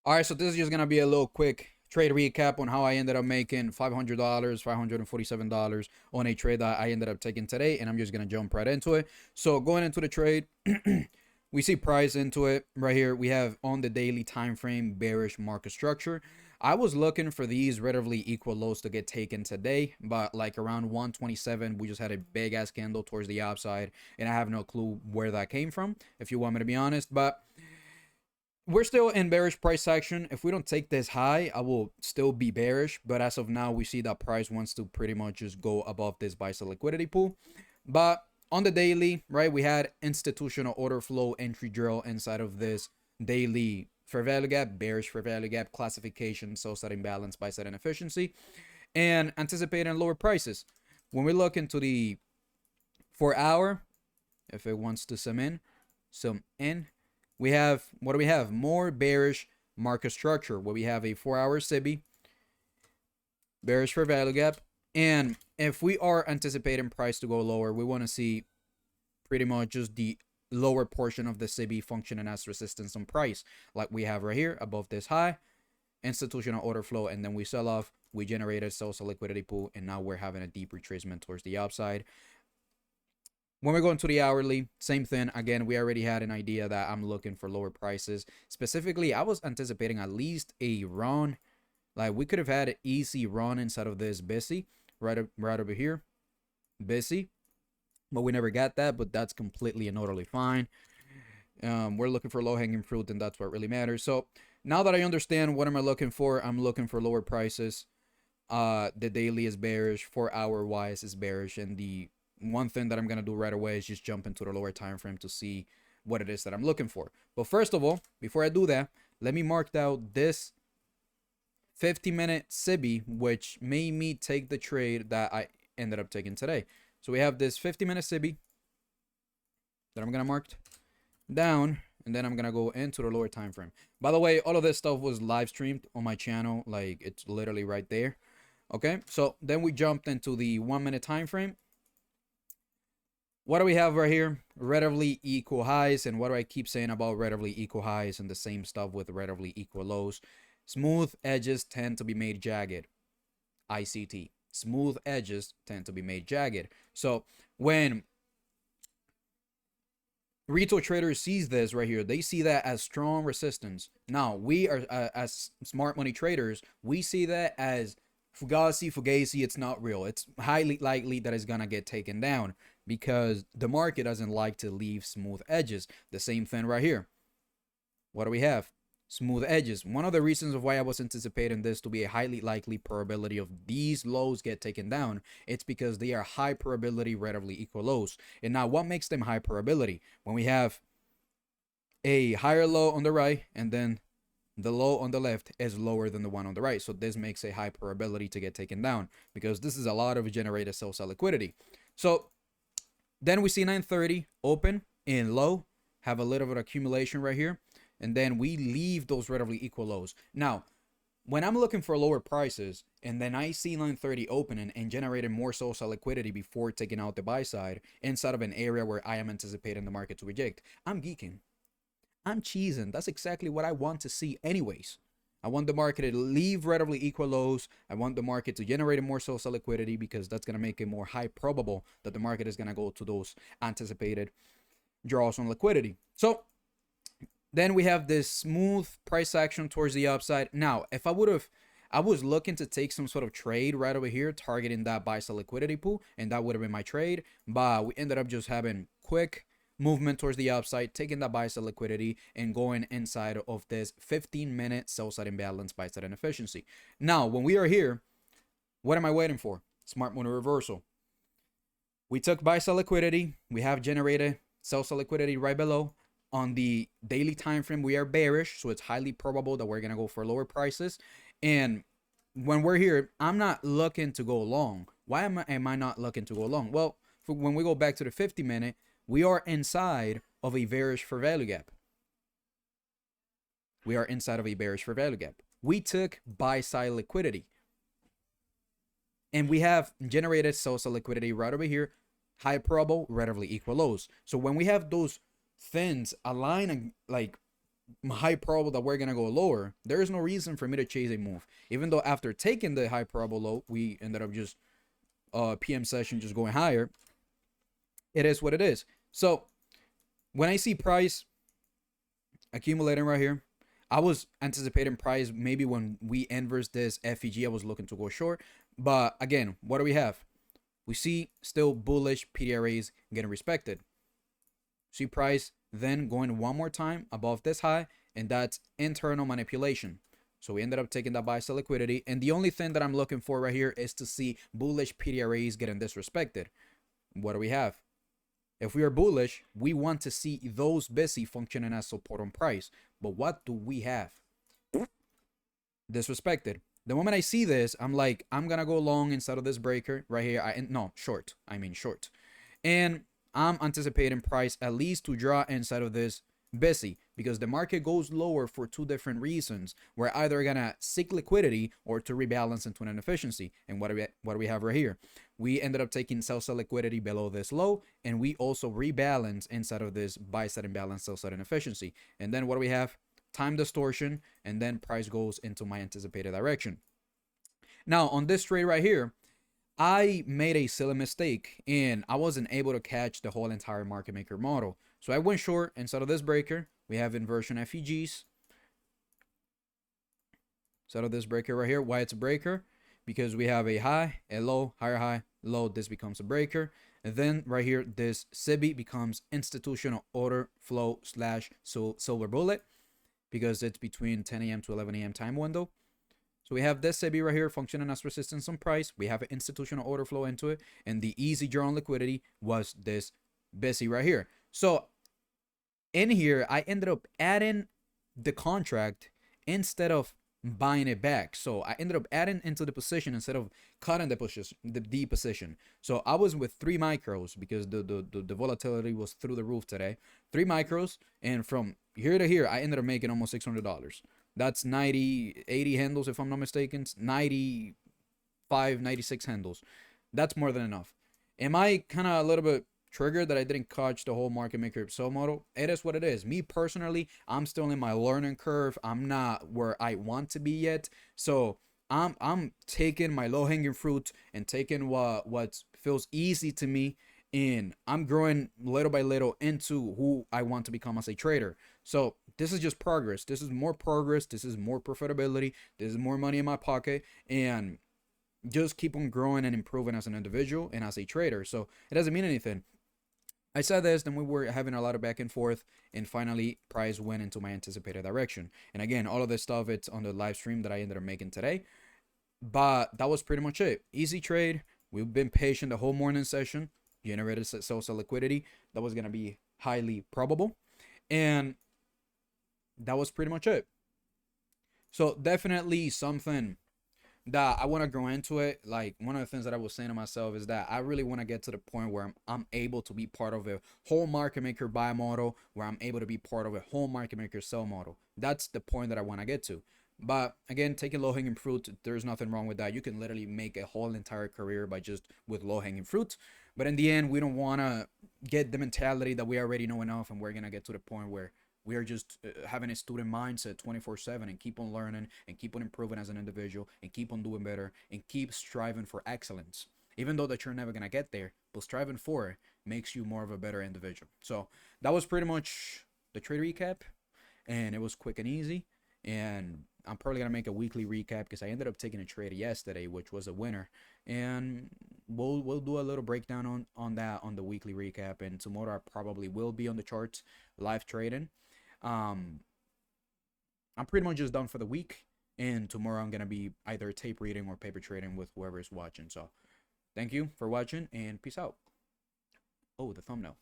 All right, so this is just gonna be a little quick trade recap on how I ended up making $500, $547 on a trade that I ended up taking today, and I'm just gonna jump right into it. So going into the trade, we see price into it right here. We have on the daily time frame bearish market structure. I was looking for these relatively equal lows to get taken today, but like around 127, we just had a big ass candle towards the upside, and I have no clue where that came from, if you want me to be honest, but we're still in bearish price action. If we don't take this high, I will still be bearish. But as of now, we see that price wants to pretty much just go above this buy sell liquidity pool. But on the daily, right, we had institutional order flow entry drill inside of this daily fair value gap, bearish fair value gap classification, sell side imbalance, buy side inefficiency, and anticipating lower prices. When we look into the 4 hour, if it wants to some in, we have, what do we have? More bearish market structure where we have a 4 hour SIBI, bearish fair value gap. And if we are anticipating price to go lower, we want to see pretty much just the lower portion of the SIBI functioning as resistance on price, like we have right here above this high, institutional order flow, and then we sell off. We generated sell liquidity pool, and now we're having a deep retracement towards the upside. When we go into the hourly, same thing. Again, we already had an idea that I'm looking for lower prices. Specifically, I was anticipating at least a run. Like we could have had an easy run inside of this busy, right over here, busy. But we never got that, but that's completely and totally fine. We're looking for low-hanging fruit, and that's what really matters. So now that I understand what am I looking for, I'm looking for lower prices. The daily is bearish, 4 hour wise is bearish, and the one thing that I'm gonna do right away is just jump into the lower time frame to see what it is that I'm looking for. But first of all, before I do that, let me mark out this 50-minute SIBI, which made me take the trade that I ended up taking today. So we have this 50-minute SIBI that I'm gonna mark down, and then I'm gonna go into the lower time frame. By the way, all of this stuff was live streamed on my channel, like it's literally right there. Okay, so then we jumped into the 1 minute time frame. What do we have right here? Relatively equal highs. And what do I keep saying about relatively equal highs and the same stuff with relatively equal lows? Smooth edges tend to be made jagged. ICT. Smooth edges tend to be made jagged. So when retail traders sees this right here, they see that as strong resistance. Now we are as smart money traders, we see that as fugazi, it's not real. It's highly likely that it's gonna get taken down because the market doesn't like to leave smooth edges. The same thing right here. What do we have? Smooth edges. One of the reasons of why I was anticipating this to be a highly likely probability of these lows get taken down, it's because they are high probability relatively equal lows. And now what makes them high probability? When we have a higher low on the right and then the low on the left is lower than the one on the right. So this makes a high probability to get taken down because this is a lot of generated sell side liquidity. So then we see 930 open and low, have a little bit of accumulation right here. And then we leave those relatively equal lows. Now, when I'm looking for lower prices and then I see 930 opening and generating more sell side liquidity before taking out the buy side inside of an area where I am anticipating the market to reject, I'm geeking. I'm cheesing. That's exactly what I want to see anyways. I want the market to leave relatively equal lows. I want the market to generate more sell side liquidity because that's going to make it more high probable that the market is going to go to those anticipated draws on liquidity. So then we have this smooth price action towards the upside. Now, if I was looking to take some sort of trade right over here, targeting that buy sell liquidity pool, and that would have been my trade. But we ended up just having quick movement towards the upside, taking that buy side liquidity and going inside of this 15-minute sell side imbalance, buy side inefficiency. Now, when we are here, what am I waiting for? Smart money reversal. We took buy side liquidity. We have generated sell side liquidity right below. On the daily time frame, we are bearish, so it's highly probable that we're gonna go for lower prices. And when we're here, I'm not looking to go long. Why am I not looking to go long? Well, when we go back to the 50-minute, we are inside of a bearish fair value gap. We are inside of a bearish fair value gap. We took buy side liquidity. And we have generated sell side liquidity right over here. High probable, relatively equal lows. So when we have those things align like high probable that we're gonna go lower, there is no reason for me to chase a move. Even though after taking the high probable low, we ended up just PM session just going higher. It is what it is. So when I see price accumulating right here, I was anticipating price maybe when we inverse this FEG, I was looking to go short. But again, what do we have? We see still bullish PDRAs getting respected. See price then going one more time above this high, and that's internal manipulation. So we ended up taking that buy sell liquidity. And the only thing that I'm looking for right here is to see bullish PDRAs getting disrespected. What do we have? If we are bullish, we want to see those busy functioning as support on price. But what do we have? Disrespected. The moment I see this, I'm like, I'm gonna go long inside of this breaker right here. Short. I mean short. And I'm anticipating price at least to draw inside of this busy, because the market goes lower for two different reasons. We're either gonna seek liquidity or to rebalance into an inefficiency. And what do we have right here? We ended up taking sell side liquidity below this low, and we also rebalance inside of this buy side imbalance, sell side inefficiency. And then what do we have? Time distortion, and then price goes into my anticipated direction. Now on this trade right here, I made a silly mistake and I wasn't able to catch the whole entire market maker model. So I went short inside of this breaker. We have inversion FEGs. Inside of this breaker right here. Why it's a breaker? Because we have a high, a low, higher high, low. This becomes a breaker. And then right here, this SIBI becomes institutional order flow / silver bullet, because it's between 10 a.m. to 11 a.m. time window. So we have this SIBI right here functioning as resistance on price. We have an institutional order flow into it. And the easy draw on liquidity was this busy right here. So in here, I ended up adding the contract instead of buying it back. So I ended up adding into the position instead of cutting the position. So I was with 3 micros because the volatility was through the roof today. 3 micros. And from here to here, I ended up making almost $600. That's 80 handles, if I'm not mistaken. 95, 96 handles. That's more than enough. Am I kind of a little bit triggered that I didn't catch the whole market maker sell model? It is what it is. Me personally, I'm still in my learning curve. I'm not where I want to be yet. So I'm taking my low-hanging fruit and taking what feels easy to me, and I'm growing little by little into who I want to become as a trader. So this is just progress. This is more progress. This is more profitability. This is more money in my pocket, and just keep on growing and improving as an individual and as a trader. So it doesn't mean anything. I said this, then we were having a lot of back and forth, and finally price went into my anticipated direction. And again, all of this stuff, it's on the live stream that I ended up making today. But that was pretty much it. Easy trade. We've been patient the whole morning session. Generated sell liquidity. That was going to be highly probable. And that was pretty much it. So definitely something that I want to grow into it. Like, one of the things that I was saying to myself is that I really want to get to the point where I'm able to be part of a whole market maker buy model, where I'm able to be part of a whole market maker sell model. That's the point that I want to get to. But again, taking low-hanging fruit, there's nothing wrong with that. You can literally make a whole entire career by just with low-hanging fruit. But in the end, we don't want to get the mentality that we already know enough, and we're going to get to the point where we are just having a student mindset 24/7 and keep on learning and keep on improving as an individual and keep on doing better and keep striving for excellence. Even though that you're never going to get there, but striving for it makes you more of a better individual. So that was pretty much the trade recap, and it was quick and easy. And I'm probably going to make a weekly recap because I ended up taking a trade yesterday, which was a winner. And we'll do a little breakdown on that on the weekly recap. And tomorrow I probably will be on the charts live trading. I'm pretty much just done for the week, and tomorrow I'm gonna be either tape reading or paper trading with whoever is watching. So thank you for watching, and peace out. Oh, the thumbnail.